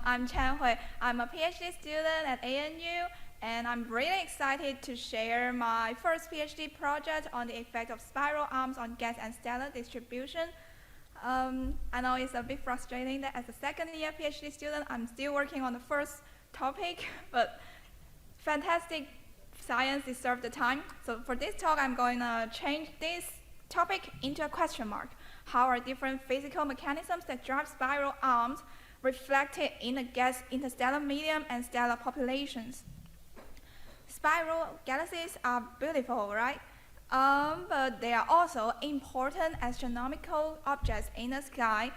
I'm Qianhui. I'm a PhD student at ANU, and I'm really excited to share my first PhD project on the effect of spiral arms on gas and stellar distribution. I know it's a bit frustrating that as a second-year PhD student, I'm still working on the first topic, but fantastic science deserves the time. So for this talk, I'm going to change this topic into a question mark. How are different physical mechanisms that drive spiral arms reflected in the gas interstellar medium and stellar populations? Spiral galaxies are beautiful, right? But they are also important astronomical objects in the sky.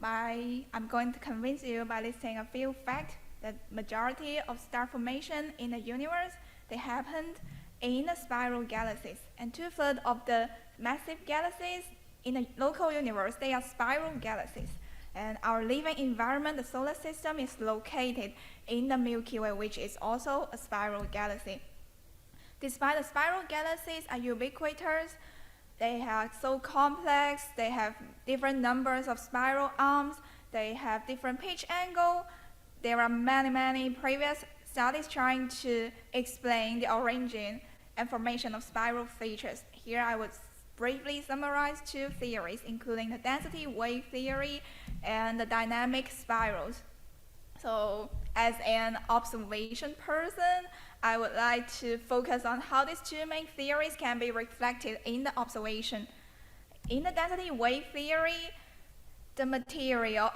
I'm going to convince you by listing a few facts. The majority of star formation in the universe, they happened in the spiral galaxies. And 2/3 of the massive galaxies in the local universe, they are spiral galaxies. And our living environment, the solar system, is located in the Milky Way, which is also a spiral galaxy. Despite the spiral galaxies are ubiquitous, they are so complex, they have different numbers of spiral arms, they have different pitch angle. There are many previous studies trying to explain the origin and formation of spiral features. Here I would briefly summarize two theories, including the density wave theory and the dynamic spirals. So as an observation person, I would like to focus on how these two main theories can be reflected in the observation. In the density wave theory, the material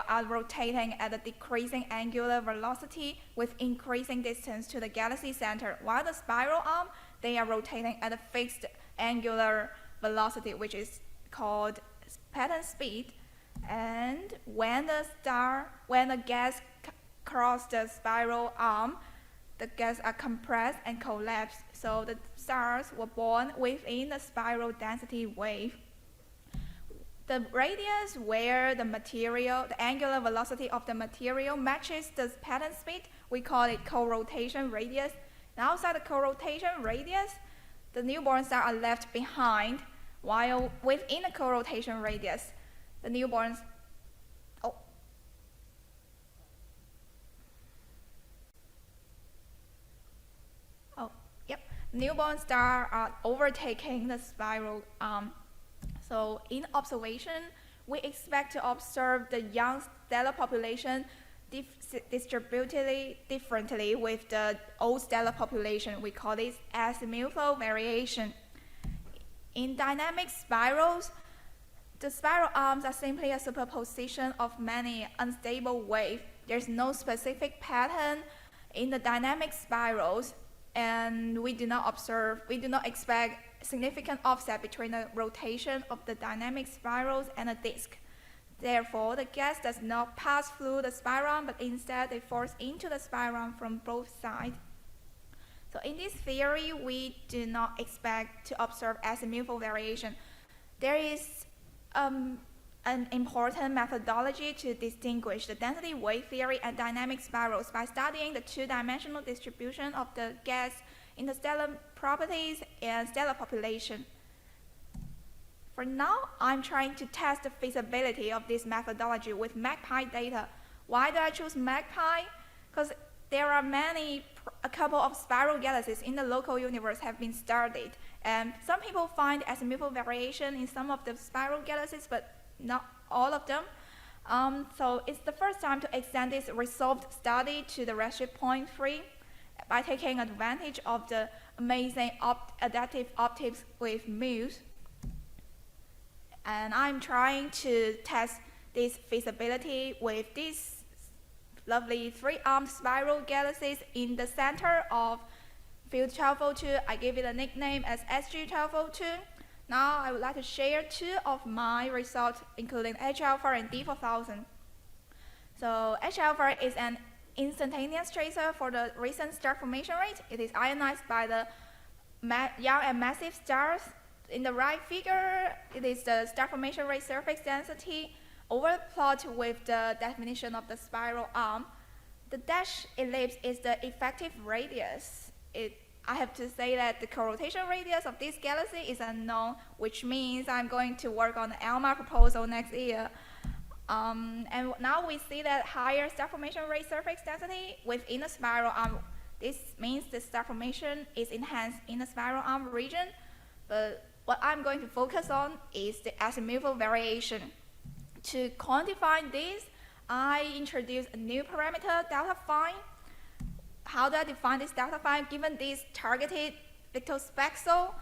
are rotating at a decreasing angular velocity with increasing distance to the galaxy center, while the spiral arm, they are rotating at a fixed angular velocity, which is called pattern speed. And when the gas cross the spiral arm, the gas are compressed and collapse. So the stars were born within the spiral density wave. The radius where the angular velocity of the material matches the pattern speed, we call it co-rotation radius. And outside the co-rotation radius, the newborn stars are left behind, while within the co-rotation radius, the newborn stars are overtaking the spiral arm. So in observation, we expect to observe the young stellar population distributed differently with the old stellar population. We call this azimuthal variation. In dynamic spirals, the spiral arms are simply a superposition of many unstable waves. There's no specific pattern in the dynamic spirals, and we do not expect significant offset between the rotation of the dynamic spirals and the disk. Therefore, the gas does not pass through the spiral, but instead they force into the spiral from both sides. So in this theory, we do not expect to observe azimuthal variation. There is an important methodology to distinguish the density wave theory and dynamic spirals by studying the two-dimensional distribution of the gas interstellar properties and stellar population. For now, I'm trying to test the feasibility of this methodology with MAGPI data. Why do I choose MAGPI? Because there are a couple of spiral galaxies in the local universe have been studied, and some people find azimuthal variation in some of the spiral galaxies, but not all of them. So it's the first time to extend this resolved study to the redshift point 3 by taking advantage of the amazing adaptive optics with MUSE. And I'm trying to test this feasibility with these lovely three-armed spiral galaxies in the center of field 1202. I give it a nickname as SG1202. Now I would like to share two of my results, including H-alpha and D4000. So H-alpha is an instantaneous tracer for the recent star formation rate. It is ionized by the young and massive stars. In the right figure, it is the star formation rate surface density overplot with the definition of the spiral arm. The dashed ellipse is the effective radius. I have to say that the co-rotation radius of this galaxy is unknown, which means I'm going to work on the ALMA proposal next year. And now we see that higher star formation rate surface density within the spiral arm. This means the star formation is enhanced in the spiral arm region. But what I'm going to focus on is the azimuthal variation. To quantify this, I introduced a new parameter, delta phi. How do I define this delta phi? Given this targeted pictospexel,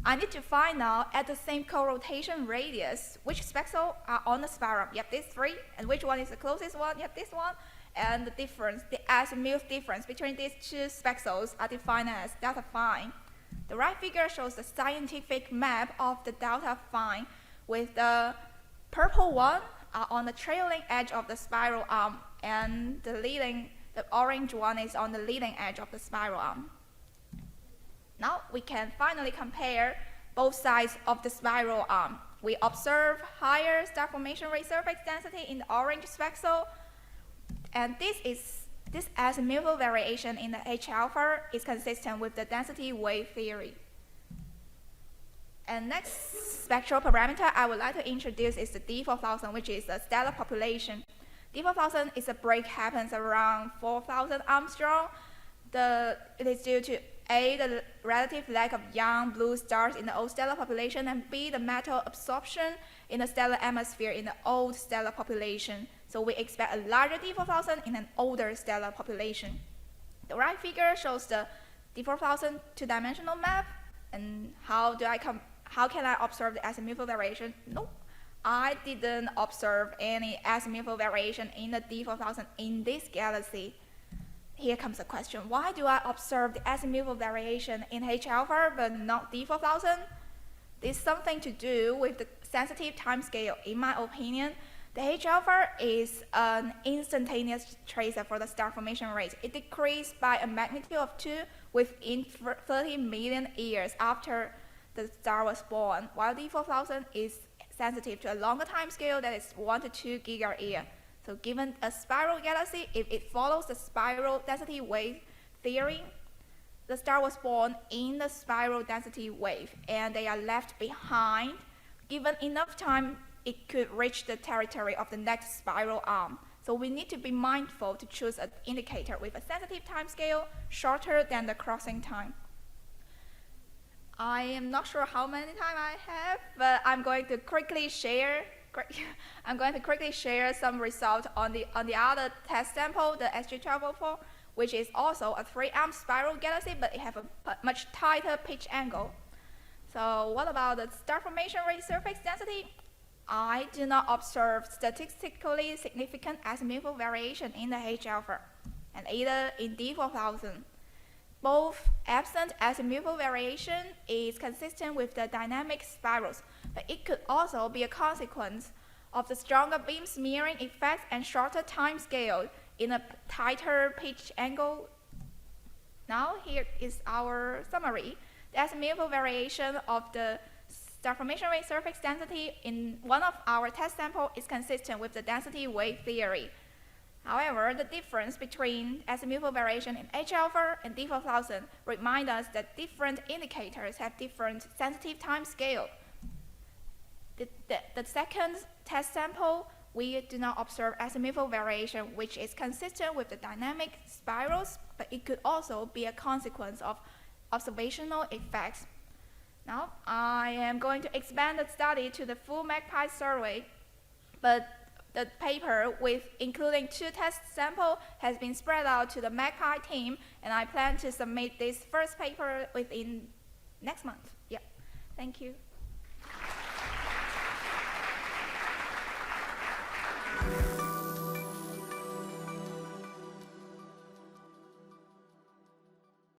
I need to find out at the same co-rotation radius which spexel are on the spiral. Yep, these three. And which one is the closest one? Yep, this one. And the difference, the azimuth difference between these two spexels are defined as delta phi. The right figure shows the scientific map of the delta phi, with the purple one on the trailing edge of the spiral arm, and the orange one is on the leading edge of the spiral arm. Now we can finally compare both sides of the spiral arm. We observe higher star formation rate surface density in the orange spexel, and this azimuthal variation in the H alpha is consistent with the density wave theory. And next spectral parameter I would like to introduce is the D4000, which is the stellar population. D4000 is a break happens around 4,000 Armstrong. It is due to A, the relative lack of young blue stars in the old stellar population, and B, the metal absorption in the stellar atmosphere in the old stellar population. So we expect a larger D4000 in an older stellar population. The right figure shows the D4000 two-dimensional map. And how can I observe the azimuthal variation? No, I didn't observe any azimuthal variation in the D4000 in this galaxy. Here comes the question, why do I observe the azimuthal variation in H alpha but not D4000? This is something to do with the sensitive timescale. In my opinion, the H alpha is an instantaneous tracer for the star formation rate. It decreased by a magnitude of 2 within 30 million years after the star was born, while D4000 is sensitive to a longer time scale that is 1 to 2 giga-year. So given a spiral galaxy, if it follows the spiral density wave theory, the star was born in the spiral density wave, and they are left behind. Given enough time, it could reach the territory of the next spiral arm. So we need to be mindful to choose an indicator with a sensitive time scale shorter than the crossing time. I am not sure how many time I have, but I'm going to quickly share some results on the other test sample, the SG1204, which is also a 3-arm spiral galaxy, but it has a much tighter pitch angle. So what about the star formation rate surface density? I do not observe statistically significant azimuthal variation in the H alpha, and either in D4000. Both absent azimuthal variation is consistent with the dynamic spirals, but it could also be a consequence of the stronger beam smearing effect and shorter time scale in a tighter pitch angle. Now here is our summary. The azimuthal variation of the star formation rate surface density in one of our test samples is consistent with the density wave theory. However, the difference between azimuthal variation in H alpha and D4000 remind us that different indicators have different sensitive time scale. The second test sample, we do not observe azimuthal variation, which is consistent with the dynamic spirals, but it could also be a consequence of observational effects. Now, I am going to expand the study to the full MAGPI survey, but the paper with including 2 test samples has been spread out to the MAGPI team, and I plan to submit this first paper within next month. Yeah, thank you.